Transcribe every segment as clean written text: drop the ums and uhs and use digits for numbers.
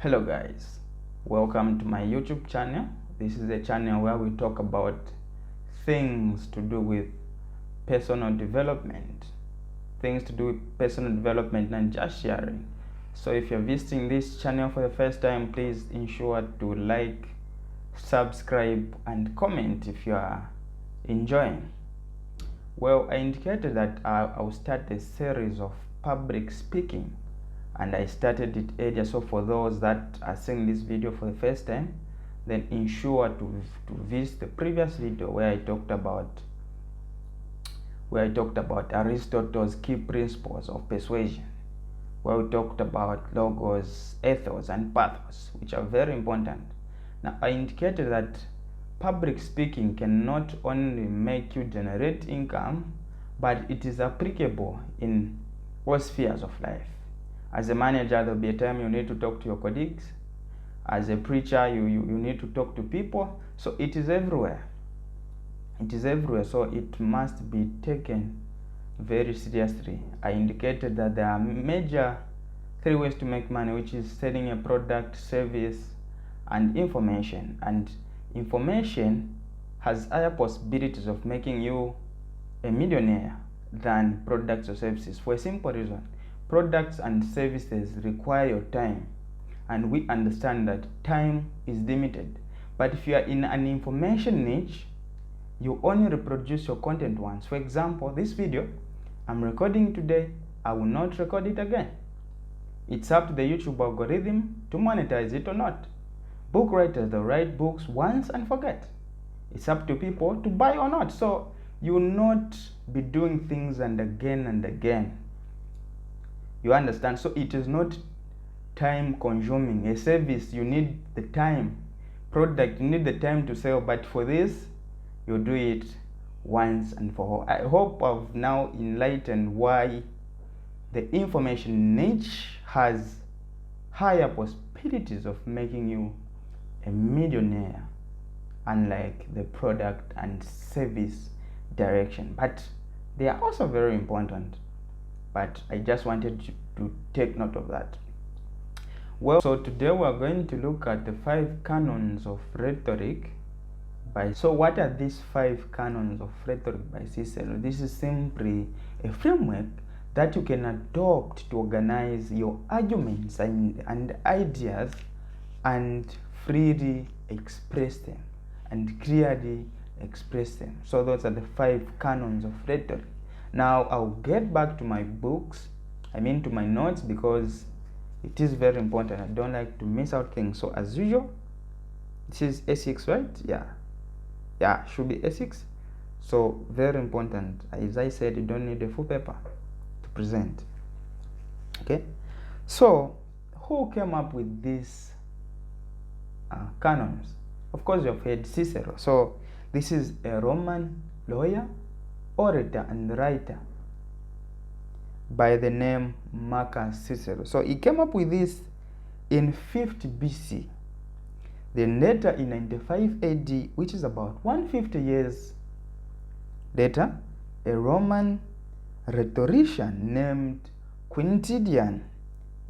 Hello guys, welcome to my YouTube channel. This is a channel where we talk about things to do with personal development, and just sharing. So if you're visiting this channel for the first time, please ensure to like, subscribe and comment if you are enjoying. Well, I indicated that I'll start a series of public speaking, and I started it earlier. So for those that are seeing this video for the first time, then ensure to visit the previous video where I talked about Aristotle's key principles of persuasion, where we talked about logos, ethos and pathos, which are very important. Now I indicated that public speaking can not only make you generate income, but it is applicable in all spheres of life. As a manager, there'll be a time you need to talk to your colleagues. As a preacher, you need to talk to people. So it is everywhere. It is everywhere, so it must be taken very seriously. I indicated that there are major 3 ways to make money, which is selling a product, service, and information. And information has higher possibilities of making you a millionaire than products or services, for a simple reason. Products and services require your time, and we understand that time is limited. But if you are in an information niche, you only reproduce your content once. For example, this video I'm recording today, I will not record it again. It's up to the YouTube algorithm to monetize it or not. Book writers, they write books once and forget. It's up to people to buy or not. So you will not be doing things and again. You understand? So it is not time consuming. A service, you need the time. Product, you need the time to sell. But for this, you do it once and for all. I hope I've now enlightened why the information niche has higher possibilities of making you a millionaire, unlike the product and service direction. But they are also very important. But I just wanted you to take note of that. Well, so today we are going to look at the 5 canons of rhetoric. So what are these 5 canons of rhetoric by Cicero? This is simply a framework that you can adopt to organize your arguments and ideas and freely express them and clearly express them. So those are the 5 canons of rhetoric. Now I'll get back to my books, to my notes, because it is very important. I don't like to miss out things. So as usual, this is A6, right? Yeah, should be A6. So very important. As I said, you don't need a full paper to present. Okay, so who came up with these canons? Of course, you've heard Cicero. So this is a Roman lawyer, orator and writer by the name Marcus Cicero. So he came up with this in 50 BC. Then later in 95 AD, which is about 150 years later, a Roman rhetorician named Quintilian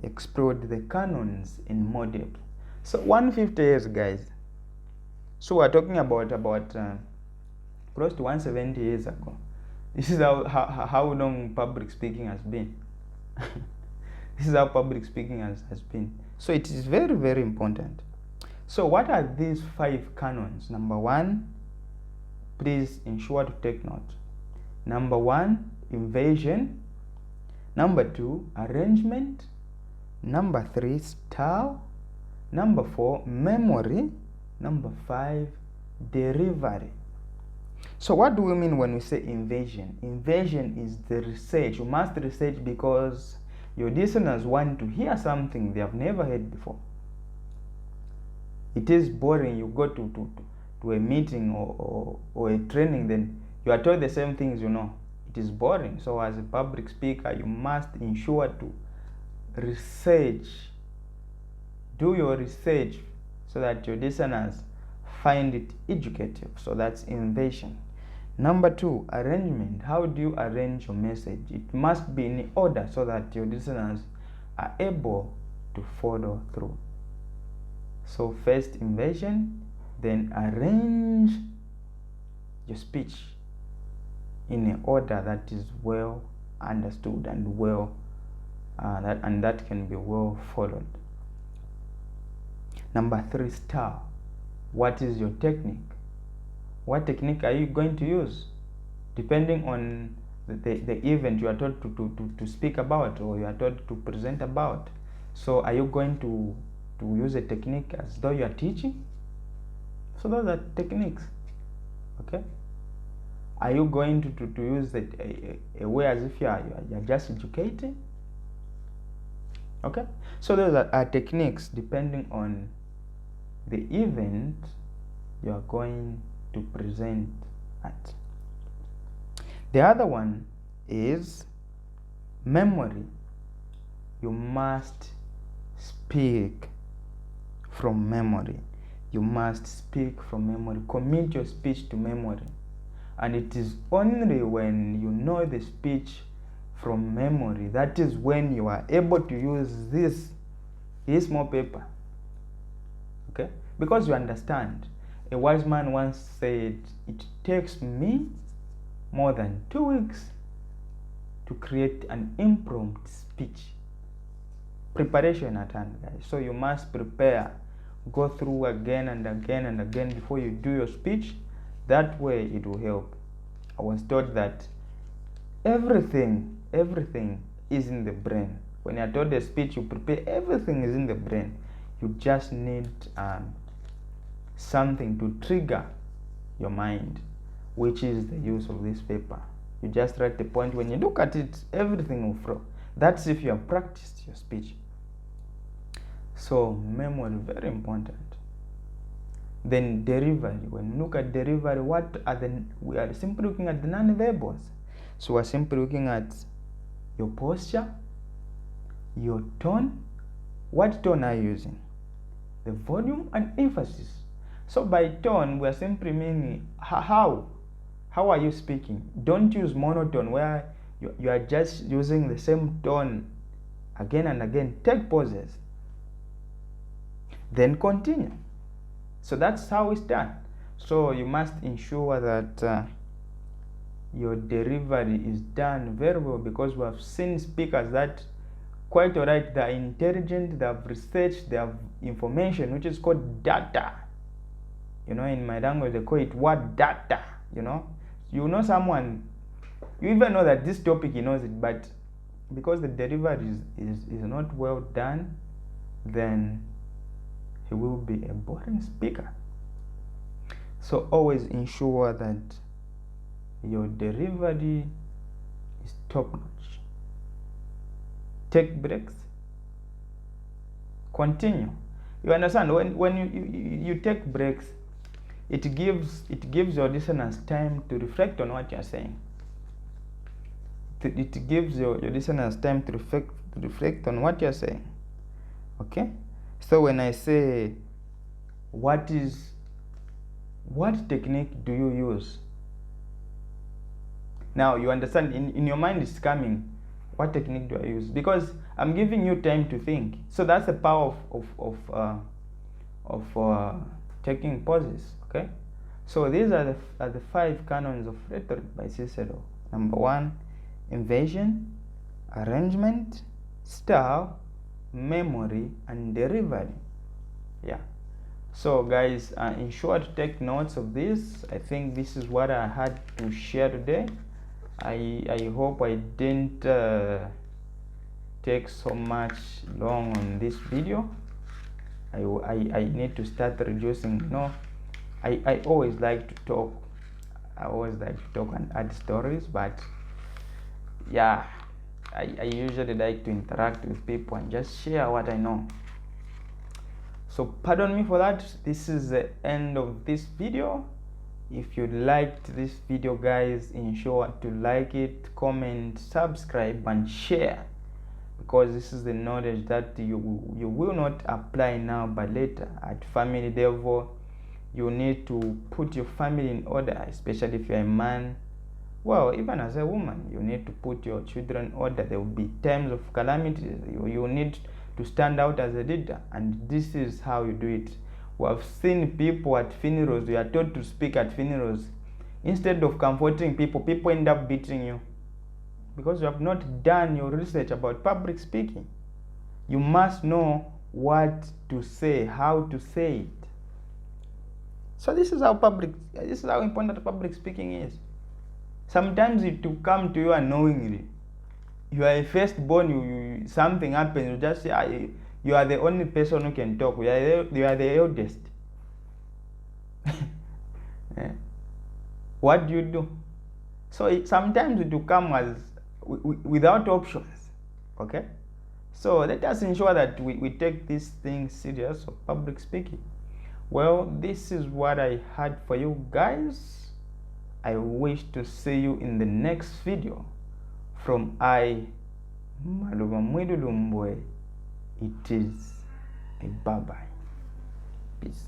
explored the canons in more depth. So 150 years, guys. So we're talking about close to 170 years ago. This is how long public speaking has been. This is how public speaking has been. So it is very, very important. So what are these 5 canons? Number 1, please ensure to take note. Number 1, invasion. Number 2, arrangement. Number 3, style. Number 4, memory. Number 5, delivery. So what do we mean when we say invasion? Invasion is the research. You must research because your listeners want to hear something they have never heard before. It is boring. You go to a meeting or a training, then you are told the same things you know. It is boring. So as a public speaker, you must ensure to research. Do your research so that your listeners find it educative. So that's invasion. Number 2, arrangement. How do you arrange your message? It must be in order so that your listeners are able to follow through. So first invention, then arrange your speech in an order that is well understood and well that can be well followed. Number 3, style. What is your technique? What technique are you going to use? Depending on the event you are taught to speak about, or you are taught to present about. So are you going to use a technique as though you are teaching? So those are techniques. Okay. Are you going to use a way as if you are just educating? Okay. So those are techniques depending on the event you are going to present at. The other one is memory. You must speak from memory. You must speak from memory. Commit your speech to memory. And it is only when you know the speech from memory that is when you are able to use this small paper. Okay? Because you understand. A wise man once said, it takes me more than 2 weeks to create an impromptu speech. Preparation at hand, guys. So you must prepare. Go through again and again and again before you do your speech. That way it will help. I was taught that everything is in the brain. When you are taught a speech, you prepare, everything is in the brain. You just need something to trigger your mind, which is the use of this paper. You just write the point. When you look at it, everything will flow. That's if you have practiced your speech. So memory, very important. Then delivery. When you look at delivery, we are simply looking at the non-verbals. So we're simply looking at your posture, your tone. What tone are you using? The volume and emphasis. So by tone, we are simply meaning how are you speaking? Don't use monotone where you are just using the same tone again and again. Take pauses. Then continue. So that's how it's done. So you must ensure that your delivery is done very well, because we have seen speakers that quite alright, they are intelligent, they have researched, they have information which is called data. You know, in my language they call it what data. You know someone, you even know that this topic he knows it, but because the delivery is not well done, then he will be a boring speaker. So always ensure that your delivery is top notch. Take breaks. Continue. You understand, when you take breaks, it gives your listeners time to reflect on what you are saying. It gives your listeners time to reflect on what you are saying. Okay? So when I say what technique do you use? Now you understand, in your mind it's coming, what technique do I use? Because I'm giving you time to think. So that's the power of taking pauses. Okay? So these are the 5 canons of rhetoric by Cicero. Number 1, invention, arrangement, style, memory, and delivery. Yeah. So guys, ensure to take notes of this. I think this is what I had to share today. I hope I didn't take so much long on this video. I need to start reducing. I always like to talk. I always like to talk and add stories, but yeah, I usually like to interact with people and just share what I know. So pardon me for that. This is the end of this video. If you liked this video, guys, ensure to like it, comment, subscribe, and share, because this is the knowledge that you will not apply now but later. At family level, you need to put your family in order, especially if you're a man. Well, even as a woman, you need to put your children in order. There will be times of calamity. You need to stand out as a leader, and this is how you do it. We have seen people at funerals, you are taught to speak at funerals. Instead of comforting people, people end up beating you because you have not done your research about public speaking. You must know what to say, how to say it. So this is how important public speaking is. Sometimes it will come to you unknowingly. You are a firstborn, something happens, you just say, you are the only person who can talk, you are the eldest. What do you do? So sometimes it will come as without options. Okay? So let us ensure that we take this thing serious of public speaking. Well, this is what I had for you guys. I wish to see you in the next video. From Maluma Mwidulumbwe, it is a bye-bye. Peace.